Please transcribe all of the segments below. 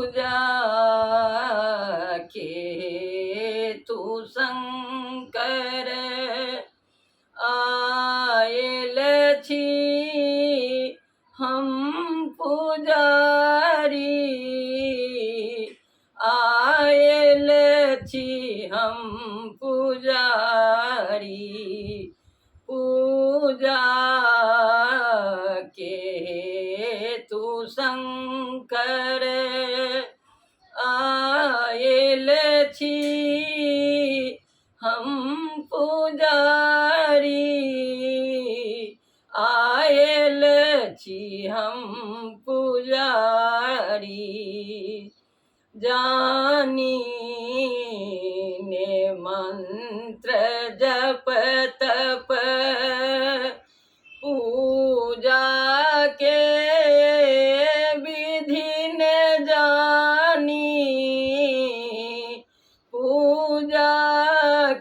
पूजा के तू शंकर आयल छी हम पुजारी आयल छी हम पुजारी पूजा के तू शंकर आयल छी हम पुजारी आयल छी हम पुजारी जानी ने मंत्र जप तप पूजा के विधि न जानी पूजा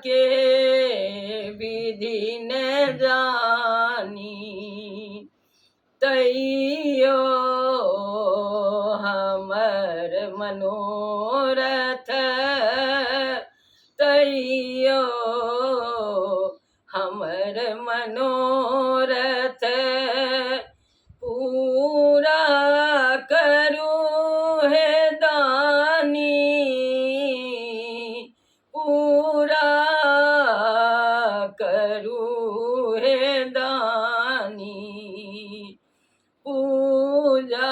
के विधि न जानी तैयो हमर मनोरथ तैयो हमर मनोरथ पूरा करू हे दानी पूरा करू हे दानी पूजा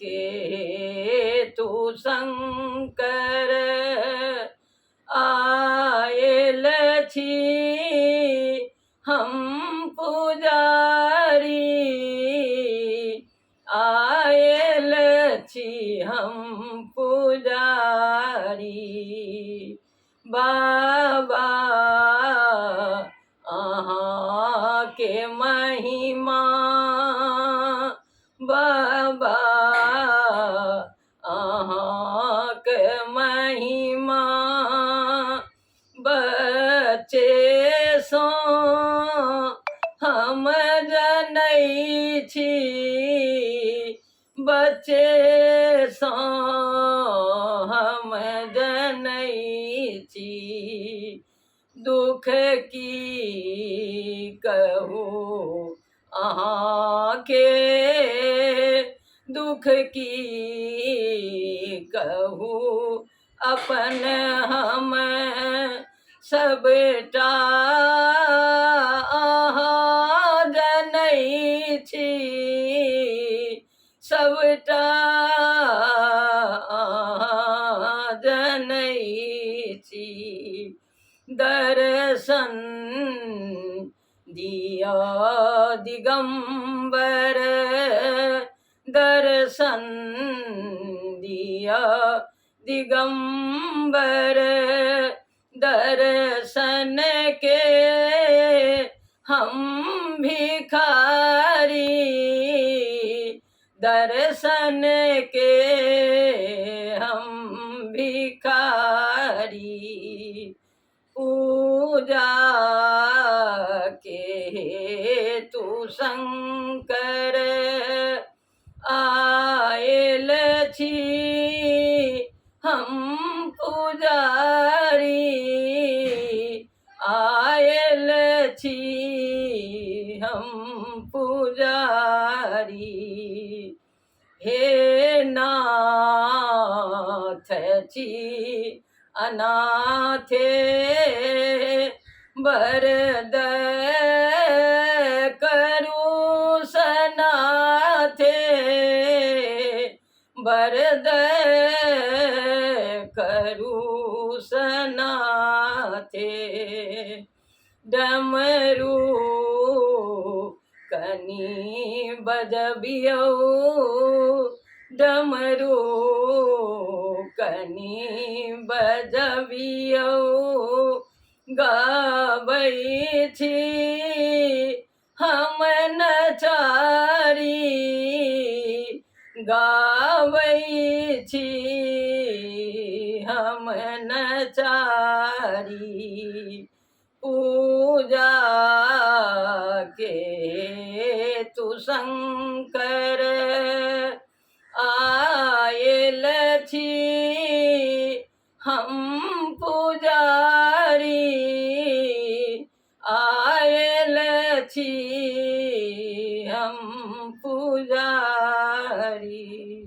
के तू शंकर आयल छी हम पुजारी आयल छी हम पुजारी बाबा अहाँ के महिमा बाबा अहाँ के महिमा बच्चे सो हम जनै छी बच्चे सो हम जनै छी दुख की कहू अहाँ के दुख की कहू अपन हम सबटा अहाँ जनै छी सबटा अहाँ जनै छी दर्शन दिया दिगंबर दर्शन दिया दिगंबर दर्शन के हम भिखारी दर्शन के हम भिखारी पूजा के तू शंकर आयल छी हम पुजारी आयल छी हम पुजारी हे नाथ छी अनाथे बरद करू सनाथे बरद करू सनाथे डमरू कनी बजबियौ डमरू कनी बजबियौ गाबै छी हम नचारी गाबै छी हम नचारी पूजा के तू शंकर आय हम पुजारी आयल छी हम पुजारी।